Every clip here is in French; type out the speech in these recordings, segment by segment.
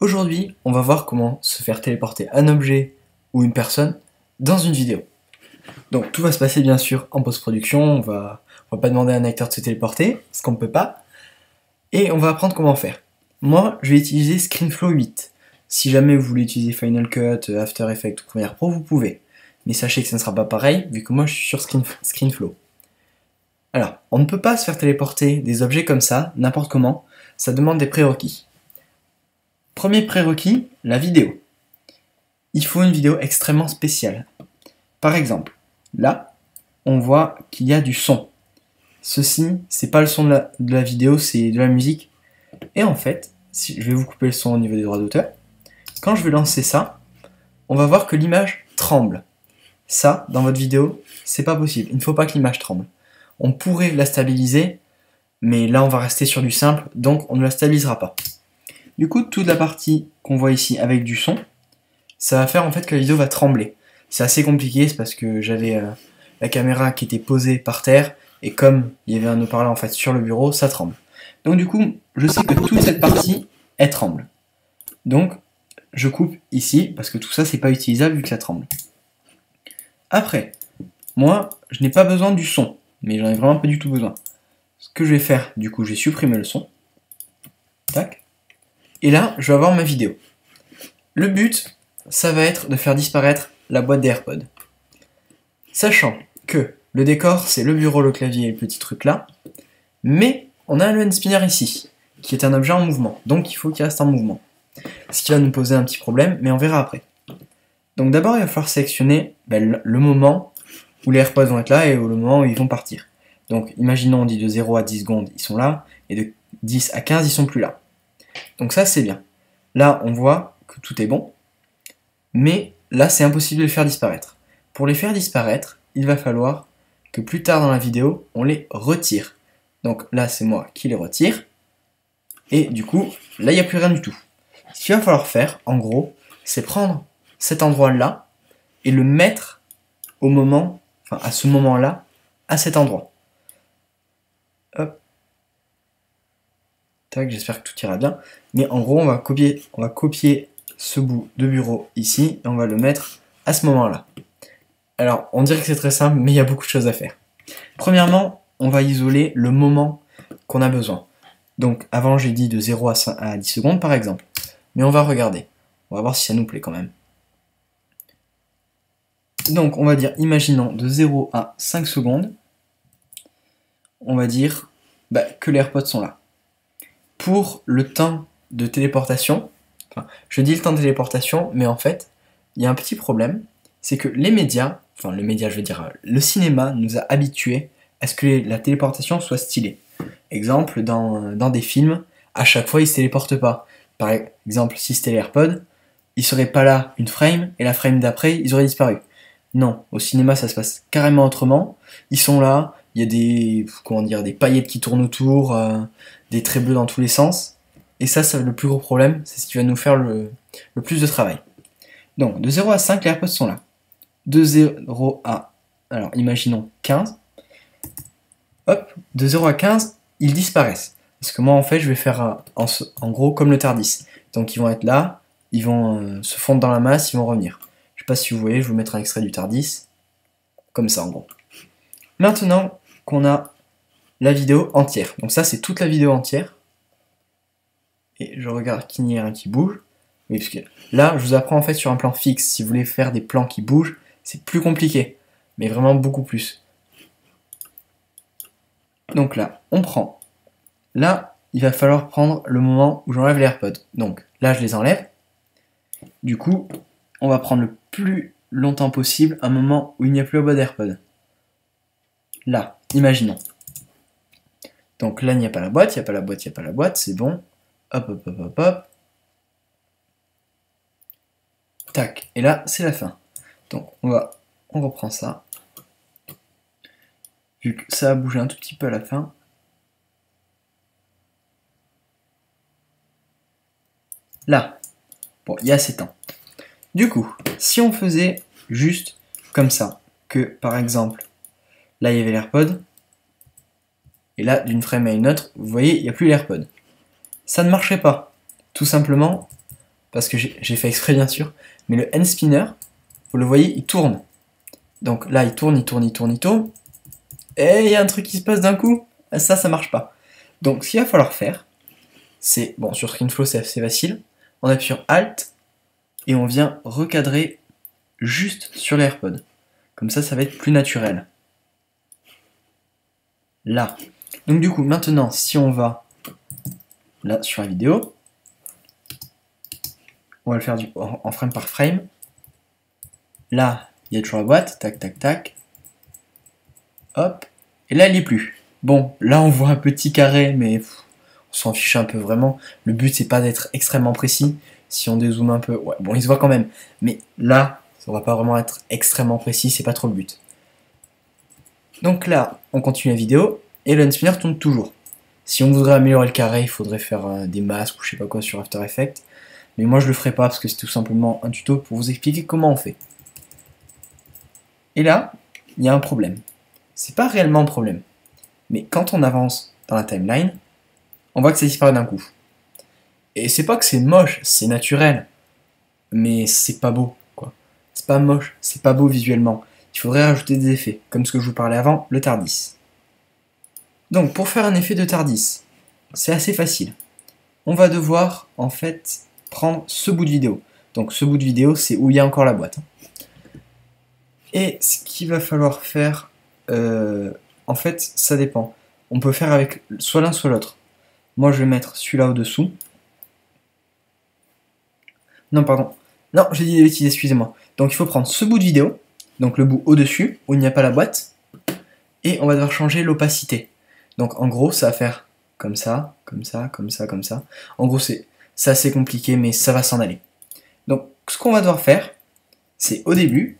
Aujourd'hui, on va voir comment se faire téléporter un objet ou une personne dans une vidéo. Donc tout va se passer bien sûr en post-production, on va pas demander à un acteur de se téléporter, ce qu'on ne peut pas, et on va apprendre comment faire. Moi, je vais utiliser ScreenFlow 8. Si jamais vous voulez utiliser Final Cut, After Effects ou Premiere Pro, vous pouvez. Mais sachez que ça ne sera pas pareil, vu que moi je suis sur ScreenFlow. Alors, on ne peut pas se faire téléporter des objets comme ça, n'importe comment, ça demande des prérequis. Premier prérequis, la vidéo. Il faut une vidéo extrêmement spéciale. Par exemple, là, on voit qu'il y a du son. Ceci, c'est pas le son de la vidéo, c'est de la musique. Et en fait, si je vais vous couper le son au niveau des droits d'auteur, quand je vais lancer ça, on va voir que l'image tremble. Ça, dans votre vidéo, c'est pas possible. Il ne faut pas que l'image tremble. On pourrait la stabiliser, mais là on va rester sur du simple, donc on ne la stabilisera pas. Du coup, toute la partie qu'on voit ici avec du son, ça va faire en fait que la vidéo va trembler. C'est assez compliqué, c'est parce que j'avais la caméra qui était posée par terre, et comme il y avait un haut-parleur en fait sur le bureau, ça tremble. Donc du coup, je sais que toute cette partie, elle tremble. Donc, je coupe ici, parce que tout ça, c'est pas utilisable vu que ça tremble. Après, moi, je n'ai pas besoin du son, mais j'en ai vraiment pas du tout besoin. Ce que je vais faire, du coup, je vais supprimer le son. Tac. Et là, je vais avoir ma vidéo. Le but, ça va être de faire disparaître la boîte des AirPods. Sachant que le décor, c'est le bureau, le clavier et le petit truc là, mais on a un lens spinner ici, qui est un objet en mouvement, donc il faut qu'il reste en mouvement. Ce qui va nous poser un petit problème, mais on verra après. Donc d'abord, il va falloir sélectionner le moment où les AirPods vont être là et le moment où ils vont partir. Donc imaginons, on dit de 0 à 10 secondes, ils sont là, et de 10 à 15, ils sont plus là. Donc ça, c'est bien. Là, on voit que tout est bon, mais là, c'est impossible de les faire disparaître. Pour les faire disparaître, il va falloir que plus tard dans la vidéo, on les retire. Donc là, c'est moi qui les retire, et du coup, là, il n'y a plus rien du tout. Ce qu'il va falloir faire, en gros, c'est prendre cet endroit-là et le mettre au moment, enfin à ce moment-là, à cet endroit. Hop. Tac, j'espère que tout ira bien. Mais en gros, on va copier ce bout de bureau ici et on va le mettre à ce moment-là. Alors, on dirait que c'est très simple, mais il y a beaucoup de choses à faire. Premièrement, on va isoler le moment qu'on a besoin. Donc, avant, j'ai dit de 0 à 10 secondes, par exemple. Mais on va regarder. On va voir si ça nous plaît quand même. Donc, on va dire, imaginons, de 0 à 5 secondes, on va dire que les AirPods sont là. Pour le temps de téléportation, enfin, je dis le temps de téléportation, mais en fait, il y a un petit problème, c'est que les médias, je veux dire, le cinéma nous a habitués à ce que la téléportation soit stylée. Exemple, dans des films, à chaque fois, ils se téléportent pas. Par exemple, si c'était les AirPods, ils seraient pas là une frame, et la frame d'après, ils auraient disparu. Non, au cinéma, ça se passe carrément autrement. Ils sont là, il y a des paillettes qui tournent autour, des traits bleus dans tous les sens. Et ça, c'est le plus gros problème, c'est ce qui va nous faire le plus de travail. Donc, de 0 à 5, les AirPods sont là. De 0 à, alors imaginons 15. Hop, de 0 à 15, ils disparaissent. Parce que moi, en fait, je vais faire en gros comme le TARDIS. Donc, ils vont être là, ils vont se fondre dans la masse, ils vont revenir. Je sais pas si vous voyez, je vais vous mettre un extrait du TARDIS. Comme ça, en gros. Maintenant qu'on a la vidéo entière. Donc ça, c'est toute la vidéo entière. Et je regarde qu'il n'y ait rien qui bouge. Oui, parce que là, je vous apprends en fait sur un plan fixe. Si vous voulez faire des plans qui bougent, c'est plus compliqué. Mais vraiment beaucoup plus. Donc là, on prend. Là, il va falloir prendre le moment où j'enlève les AirPods. Donc là, je les enlève. Du coup, on va prendre le plus longtemps possible un moment où il n'y a plus la boîte d'AirPods. Là, imaginons. Donc là, il n'y a pas la boîte, il n'y a pas la boîte, il n'y a pas la boîte, c'est bon. Hop, hop, hop, hop, hop. Tac, et là, c'est la fin. Donc on reprend ça. Vu que ça a bougé un tout petit peu à la fin. Là, bon, il y a assez de temps. Du coup, si on faisait juste comme ça, que par exemple, là il y avait l'AirPod, et là, d'une frame à une autre, vous voyez, il n'y a plus l'AirPod. Ça ne marcherait pas. Tout simplement parce que j'ai fait exprès bien sûr, mais le end spinner, vous le voyez, il tourne. Donc là, il tourne, il tourne, il tourne, il tourne. Et il y a un truc qui se passe d'un coup. Ça marche pas. Donc ce qu'il va falloir faire, c'est, bon, sur ScreenFlow c'est assez facile. On appuie sur Alt et on vient recadrer juste sur les AirPods. Comme ça va être plus naturel. Là. Donc du coup, maintenant, si on va là sur la vidéo, on va le faire en frame par frame. Là, il y a toujours la boîte, tac, tac, tac. Hop. Et là, elle n'y est plus. Bon, là, on voit un petit carré, mais on s'en fiche un peu vraiment. Le but, c'est pas d'être extrêmement précis. Si on dézoome un peu, ouais, bon, il se voit quand même. Mais là, on va pas vraiment être extrêmement précis, c'est pas trop le but. Donc là, on continue la vidéo, et le hand spinner tourne toujours. Si on voudrait améliorer le carré, il faudrait faire des masques ou je sais pas quoi sur After Effects. Mais moi, je le ferai pas parce que c'est tout simplement un tuto pour vous expliquer comment on fait. Et là, il y a un problème. C'est pas réellement un problème. Mais quand on avance dans la timeline, on voit que ça disparaît d'un coup. Et c'est pas que c'est moche, c'est naturel. Mais c'est pas beau, quoi. C'est pas moche, c'est pas beau visuellement. Il faudrait rajouter des effets, comme ce que je vous parlais avant, le TARDIS. Donc, pour faire un effet de TARDIS, c'est assez facile. On va devoir, en fait, prendre ce bout de vidéo. Donc, ce bout de vidéo, c'est où il y a encore la boîte. Et ce qu'il va falloir faire, en fait, ça dépend. On peut faire avec soit l'un soit l'autre. Moi, je vais mettre celui-là au-dessous. Non, pardon. Non, j'ai dit des bêtises, excusez-moi. Donc, il faut prendre ce bout de vidéo, donc le bout au-dessus, où il n'y a pas la boîte, et on va devoir changer l'opacité. Donc, en gros, ça va faire comme ça, comme ça, comme ça, comme ça. En gros, c'est assez compliqué, mais ça va s'en aller. Donc, ce qu'on va devoir faire, c'est au début,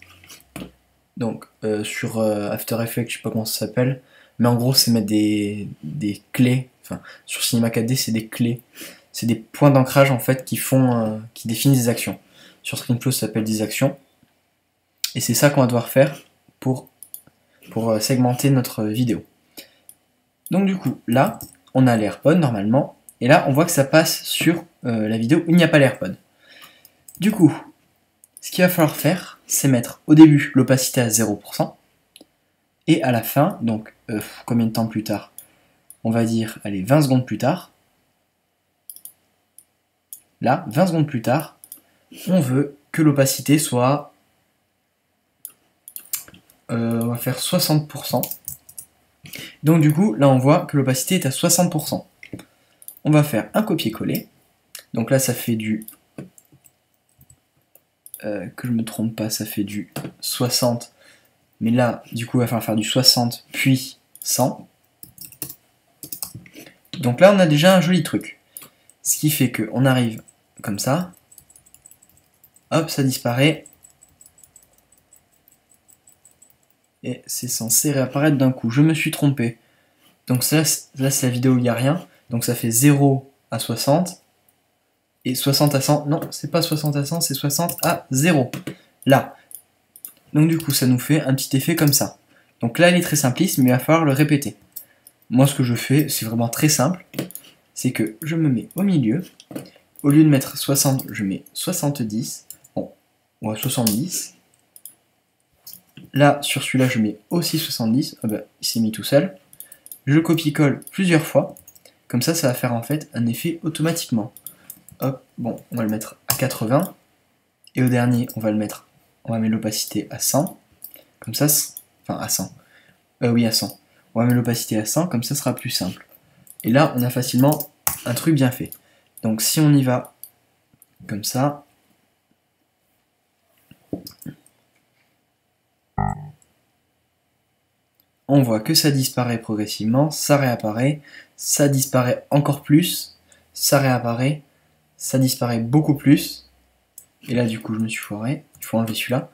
donc sur After Effects, je sais pas comment ça s'appelle, mais en gros, c'est mettre des clés, enfin, sur Cinema 4D, c'est des clés. C'est des points d'ancrage en fait qui définissent des actions. Sur ScreenFlow, ça s'appelle des actions. Et c'est ça qu'on va devoir faire pour segmenter notre vidéo. Donc du coup, là, on a l'AirPod normalement. Et là, on voit que ça passe sur la vidéo où il n'y a pas l'AirPod. Du coup, ce qu'il va falloir faire, c'est mettre au début l'opacité à 0%. Et à la fin, donc combien de temps plus tard? On va dire, allez, 20 secondes plus tard. Là, 20 secondes plus tard, on veut que l'opacité soit... on va faire 60%. Donc du coup, là on voit que l'opacité est à 60%. On va faire un copier-coller. Donc là ça fait du... que je me trompe pas, ça fait du 60. Mais là, du coup, il va falloir faire du 60 puis 100. Donc là on a déjà un joli truc. Ce qui fait qu'on arrive comme ça. Hop, ça disparaît. Et c'est censé réapparaître d'un coup. Je me suis trompé. Donc là c'est la vidéo où il n'y a rien. Donc ça fait 0 à 60. Et 60 à 100. Non, c'est pas 60 à 100, c'est 60 à 0. Là. Donc du coup, ça nous fait un petit effet comme ça. Donc là, il est très simpliste, mais il va falloir le répéter. Moi, ce que je fais, c'est vraiment très simple. C'est que je me mets au milieu. Au lieu de mettre 60, je mets 70. Bon, ouais, 70. Là, sur celui-là, je mets aussi 70. Ah bah, il s'est mis tout seul. Je copie-colle plusieurs fois. Comme ça, ça va faire en fait un effet automatiquement. Hop, bon, on va le mettre à 80. Et au dernier, on va mettre l'opacité à 100. Comme ça, enfin à 100. Oui, à 100. On va mettre l'opacité à 100, comme ça sera plus simple. Et là, on a facilement un truc bien fait. Donc si on y va comme ça, on voit que ça disparaît progressivement, ça réapparaît, ça disparaît encore plus, ça réapparaît, ça disparaît beaucoup plus. Et là, du coup, je me suis foiré, il faut enlever celui-là.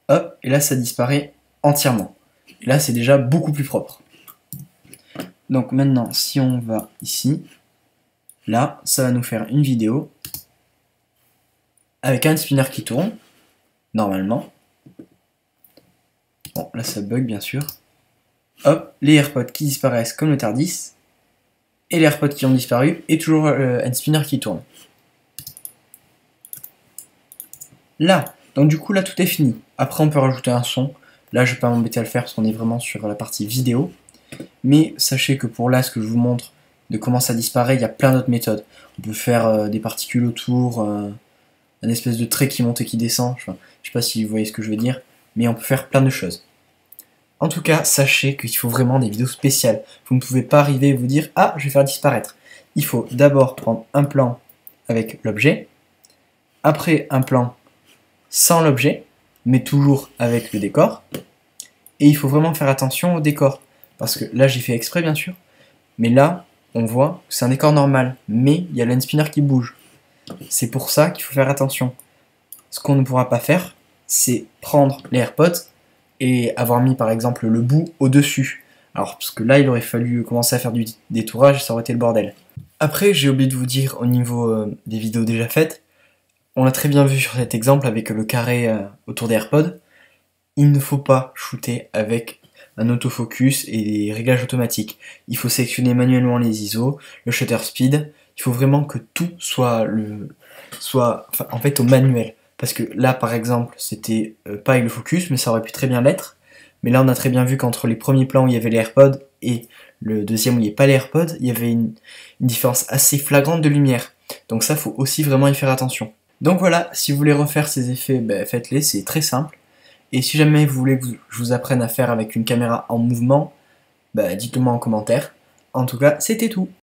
Hop, et là, ça disparaît entièrement. Et là, c'est déjà beaucoup plus propre. Donc maintenant, si on va ici, là, ça va nous faire une vidéo avec un spinner qui tourne, normalement. Bon, là, ça bug, bien sûr. Hop, les AirPods qui disparaissent comme le TARDIS, et les AirPods qui ont disparu, et toujours un spinner qui tourne. là. Donc du coup là tout est fini. Après on peut rajouter un son. Là je vais pas m'embêter à le faire parce qu'on est vraiment sur la partie vidéo. Mais sachez que pour là ce que je vous montre de comment ça disparaît, il y a plein d'autres méthodes. On peut faire des particules autour, un espèce de trait qui monte et qui descend. Je sais pas si vous voyez ce que je veux dire. Mais on peut faire plein de choses. En tout cas, sachez qu'il faut vraiment des vidéos spéciales. Vous ne pouvez pas arriver et vous dire « Ah, je vais faire disparaître ». Il faut d'abord prendre un plan avec l'objet, après un plan sans l'objet, mais toujours avec le décor. Et il faut vraiment faire attention au décor. Parce que là, j'ai fait exprès, bien sûr. Mais là, on voit que c'est un décor normal. Mais il y a le spinner qui bouge. C'est pour ça qu'il faut faire attention. Ce qu'on ne pourra pas faire, c'est prendre les AirPods et avoir mis par exemple le bout au-dessus. Alors, parce que là, il aurait fallu commencer à faire du détourage et ça aurait été le bordel. Après, j'ai oublié de vous dire au niveau des vidéos déjà faites, on l'a très bien vu sur cet exemple avec le carré autour des AirPods, il ne faut pas shooter avec un autofocus et des réglages automatiques. Il faut sélectionner manuellement les ISO, le shutter speed, il faut vraiment que tout soit en fait au manuel. Parce que là, par exemple, c'était pas avec le focus, mais ça aurait pu très bien l'être. Mais là, on a très bien vu qu'entre les premiers plans où il y avait les AirPods et le deuxième où il n'y avait pas les AirPods, il y avait une différence assez flagrante de lumière. Donc ça, faut aussi vraiment y faire attention. Donc voilà, si vous voulez refaire ces effets, faites-les, c'est très simple. Et si jamais vous voulez que je vous apprenne à faire avec une caméra en mouvement, dites-le moi en commentaire. En tout cas, c'était tout.